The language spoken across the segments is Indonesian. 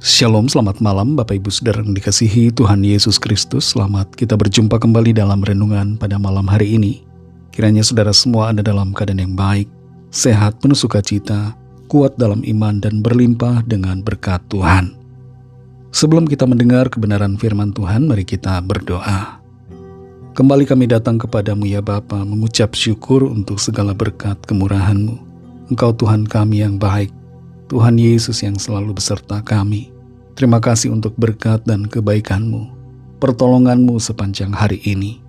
Shalom, selamat malam Bapak Ibu Saudara yang dikasihi Tuhan Yesus Kristus. Selamat kita berjumpa kembali dalam renungan pada malam hari ini. Kiranya saudara semua ada dalam keadaan yang baik, sehat, penuh sukacita, kuat dalam iman dan berlimpah dengan berkat Tuhan. Sebelum kita mendengar kebenaran firman Tuhan, mari kita berdoa. Kembali kami datang kepadamu ya Bapa, mengucap syukur untuk segala berkat kemurahan-Mu. Engkau Tuhan kami yang baik, Tuhan Yesus yang selalu beserta kami. Terima kasih untuk berkat dan kebaikan-Mu, pertolongan-Mu sepanjang hari ini.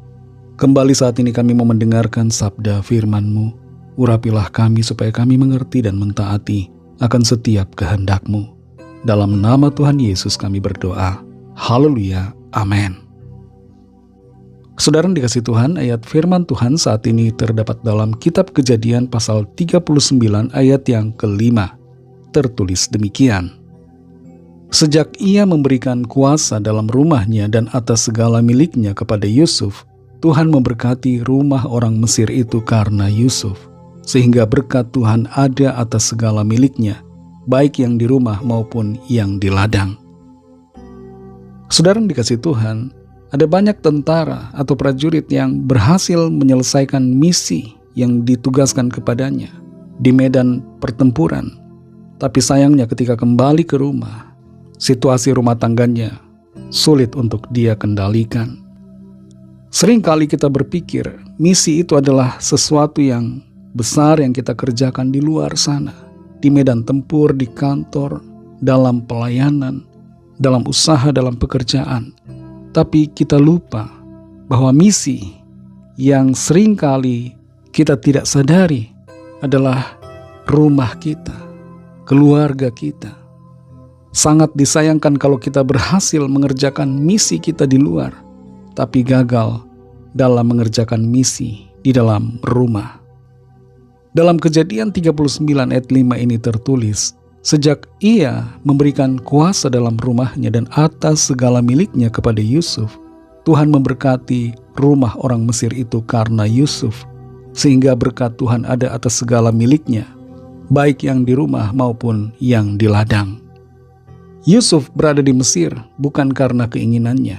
Kembali saat ini kami mau mendengarkan sabda firman-Mu. Urapilah kami supaya kami mengerti dan mentaati akan setiap kehendak-Mu. Dalam nama Tuhan Yesus kami berdoa. Haleluya. Amin. Saudara dikasih Tuhan, ayat firman Tuhan saat ini terdapat dalam kitab Kejadian pasal 39 ayat yang kelima. Tertulis demikian. Sejak ia memberikan kuasa dalam rumahnya dan atas segala miliknya kepada Yusuf, Tuhan memberkati rumah orang Mesir itu karena Yusuf, sehingga berkat Tuhan ada atas segala miliknya, baik yang di rumah maupun yang di ladang. Saudara yang dikasih Tuhan, ada banyak tentara atau prajurit yang berhasil menyelesaikan misi yang ditugaskan kepadanya di medan pertempuran. Tapi sayangnya ketika kembali ke rumah, situasi rumah tangganya sulit untuk dia kendalikan. Seringkali kita berpikir misi itu adalah sesuatu yang besar yang kita kerjakan di luar sana, di medan tempur, di kantor, dalam pelayanan, dalam usaha, dalam pekerjaan. Tapi kita lupa bahwa misi yang seringkali kita tidak sadari adalah rumah kita, keluarga kita. Sangat disayangkan kalau kita berhasil mengerjakan misi kita di luar, tapi gagal dalam mengerjakan misi di dalam rumah. Dalam Kejadian 39 ayat 5 ini tertulis, sejak ia memberikan kuasa dalam rumahnya dan atas segala miliknya kepada Yusuf, Tuhan memberkati rumah orang Mesir itu karena Yusuf, sehingga berkat Tuhan ada atas segala miliknya, baik yang di rumah maupun yang di ladang. Yusuf berada di Mesir bukan karena keinginannya.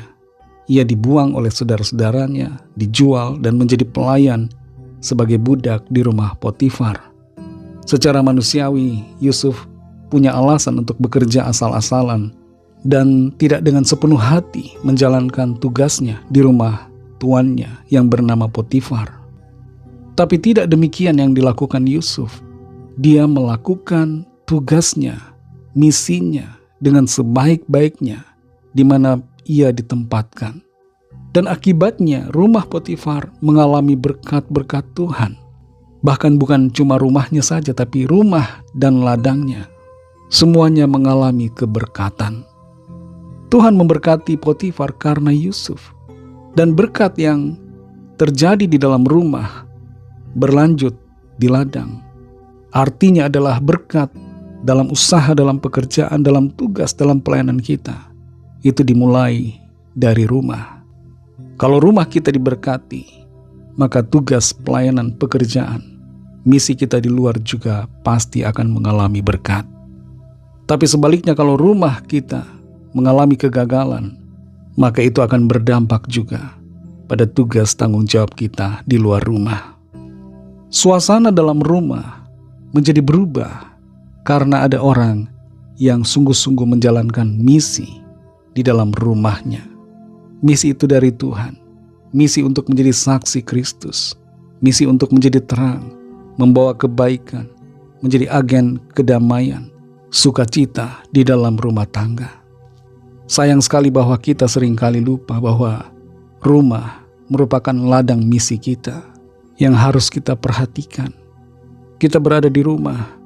Ia dibuang oleh saudara-saudaranya, dijual dan menjadi pelayan sebagai budak di rumah Potifar. Secara manusiawi, Yusuf punya alasan untuk bekerja asal-asalan dan tidak dengan sepenuh hati menjalankan tugasnya di rumah tuannya yang bernama Potifar. Tapi tidak demikian yang dilakukan Yusuf. Dia melakukan tugasnya, misinya dengan sebaik-baiknya di mana ia ditempatkan. Dan akibatnya rumah Potifar mengalami berkat-berkat Tuhan. Bahkan bukan cuma rumahnya saja, tapi rumah dan ladangnya. Semuanya mengalami keberkatan. Tuhan memberkati Potifar karena Yusuf. Dan berkat yang terjadi di dalam rumah berlanjut di ladang. Artinya adalah berkat dalam usaha, dalam pekerjaan, dalam tugas, dalam pelayanan kita. Itu dimulai dari rumah. Kalau rumah kita diberkati, maka tugas, pelayanan, pekerjaan, misi kita di luar juga pasti akan mengalami berkat. Tapi sebaliknya kalau rumah kita mengalami kegagalan, maka itu akan berdampak juga pada tugas tanggung jawab kita di luar rumah. Suasana dalam rumah menjadi berubah karena ada orang yang sungguh-sungguh menjalankan misi di dalam rumahnya. Misi itu dari Tuhan, misi untuk menjadi saksi Kristus, misi untuk menjadi terang, membawa kebaikan, menjadi agen kedamaian, sukacita di dalam rumah tangga. Sayang sekali bahwa kita seringkali lupa bahwa rumah merupakan ladang misi kita yang harus kita perhatikan. Kita berada di rumah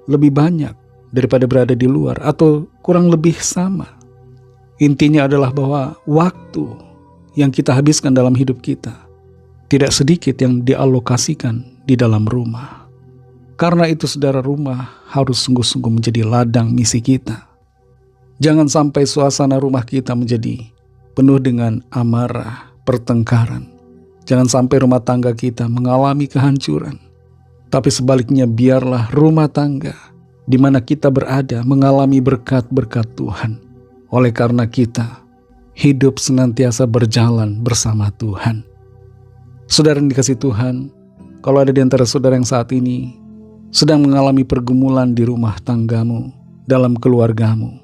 lebih banyak daripada berada di luar, atau kurang lebih sama. Intinya adalah bahwa waktu yang kita habiskan dalam hidup kita tidak sedikit yang dialokasikan di dalam rumah. Karena itu saudara, rumah harus sungguh-sungguh menjadi ladang misi kita. Jangan sampai suasana rumah kita menjadi penuh dengan amarah, pertengkaran. Jangan sampai rumah tangga kita mengalami kehancuran. Tapi sebaliknya biarlah rumah tangga di mana kita berada mengalami berkat-berkat Tuhan. Oleh karena kita hidup senantiasa berjalan bersama Tuhan. Saudara yang dikasihi Tuhan, kalau ada di antara saudara yang saat ini sedang mengalami pergumulan di rumah tanggamu, dalam keluargamu,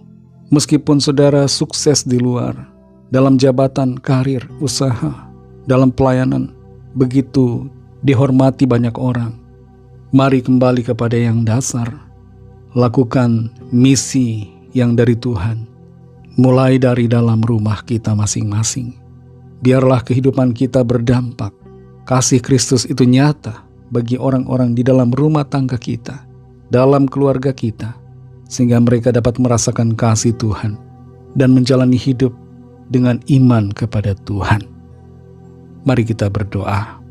meskipun saudara sukses di luar, dalam jabatan, karir, usaha, dalam pelayanan, begitu dihormati banyak orang, mari kembali kepada yang dasar. Lakukan misi yang dari Tuhan, mulai dari dalam rumah kita masing-masing. Biarlah kehidupan kita berdampak. Kasih Kristus itu nyata bagi orang-orang di dalam rumah tangga kita, dalam keluarga kita, sehingga mereka dapat merasakan kasih Tuhan dan menjalani hidup dengan iman kepada Tuhan. Mari kita berdoa.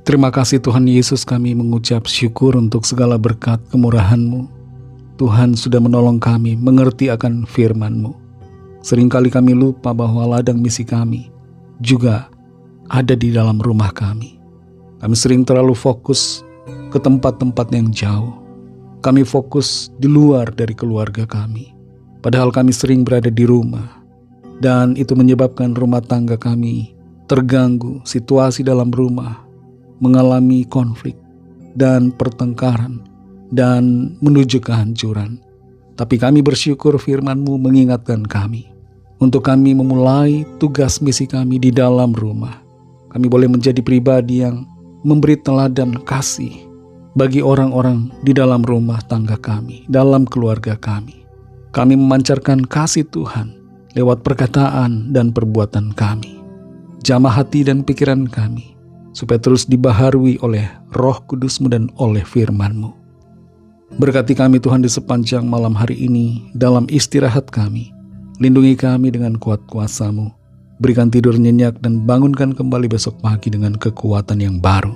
Terima kasih Tuhan Yesus, kami mengucap syukur untuk segala berkat kemurahan-Mu. Tuhan sudah menolong kami mengerti akan firman-Mu. Seringkali kami lupa bahwa ladang misi kami juga ada di dalam rumah kami. Kami sering terlalu fokus ke tempat-tempat yang jauh. Kami fokus di luar dari keluarga kami. Padahal kami sering berada di rumah. Dan itu menyebabkan rumah tangga kami terganggu, situasi dalam rumah mengalami konflik dan pertengkaran dan menuju kehancuran. Tapi kami bersyukur firman-Mu mengingatkan kami untuk kami memulai tugas misi kami di dalam rumah. Kami boleh menjadi pribadi yang memberi teladan kasih bagi orang-orang di dalam rumah tangga kami, dalam keluarga kami. Kami memancarkan kasih Tuhan lewat perkataan dan perbuatan kami. Jamah hati dan pikiran kami supaya terus dibaharui oleh Roh Kudus-Mu dan oleh firman-Mu. Berkati kami Tuhan di sepanjang malam hari ini dalam istirahat kami. Lindungi kami dengan kuat kuasa-Mu. Berikan tidur nyenyak dan bangunkan kembali besok pagi dengan kekuatan yang baru.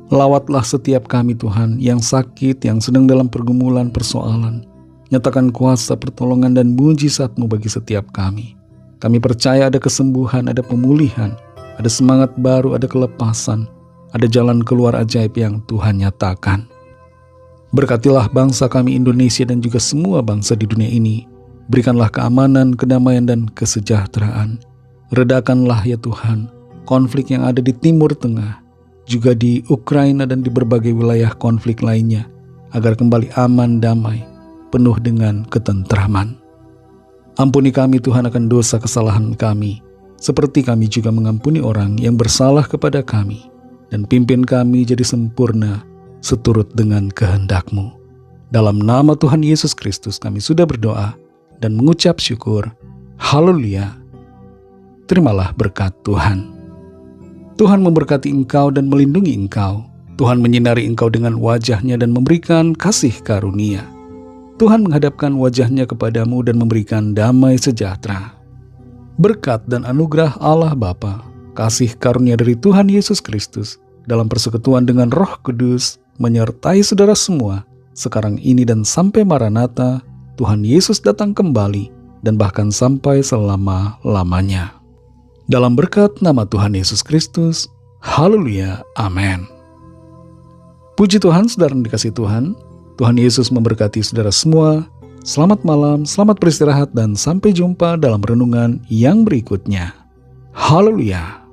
Lawatlah setiap kami Tuhan yang sakit, yang sedang dalam pergumulan persoalan. Nyatakan kuasa pertolongan dan mujizat-Mu bagi setiap kami. Kami percaya ada kesembuhan, ada pemulihan, ada semangat baru, ada kelepasan, ada jalan keluar ajaib yang Tuhan nyatakan. Berkatilah bangsa kami Indonesia dan juga semua bangsa di dunia ini. Berikanlah keamanan, kedamaian, dan kesejahteraan. Redakanlah ya Tuhan konflik yang ada di Timur Tengah, juga di Ukraina dan di berbagai wilayah konflik lainnya, agar kembali aman, damai, penuh dengan ketentraman. Ampuni kami Tuhan akan dosa kesalahan kami, seperti kami juga mengampuni orang yang bersalah kepada kami, dan pimpin kami jadi sempurna seturut dengan kehendak-Mu. Dalam nama Tuhan Yesus Kristus kami sudah berdoa dan mengucap syukur. Haleluya. Terimalah berkat Tuhan. Tuhan memberkati engkau dan melindungi engkau. Tuhan menyinari engkau dengan wajah-Nya dan memberikan kasih karunia. Tuhan menghadapkan wajah-Nya kepadamu dan memberikan damai sejahtera. Berkat dan anugerah Allah Bapa, kasih karunia dari Tuhan Yesus Kristus, dalam persekutuan dengan Roh Kudus, menyertai saudara semua, sekarang ini dan sampai Maranatha, Tuhan Yesus datang kembali, dan bahkan sampai selama-lamanya. Dalam berkat nama Tuhan Yesus Kristus, haleluya, amin. Puji Tuhan, saudara yang dikasihi Tuhan. Tuhan Yesus memberkati saudara semua. Selamat malam, selamat beristirahat, dan sampai jumpa dalam renungan yang berikutnya. Haleluya.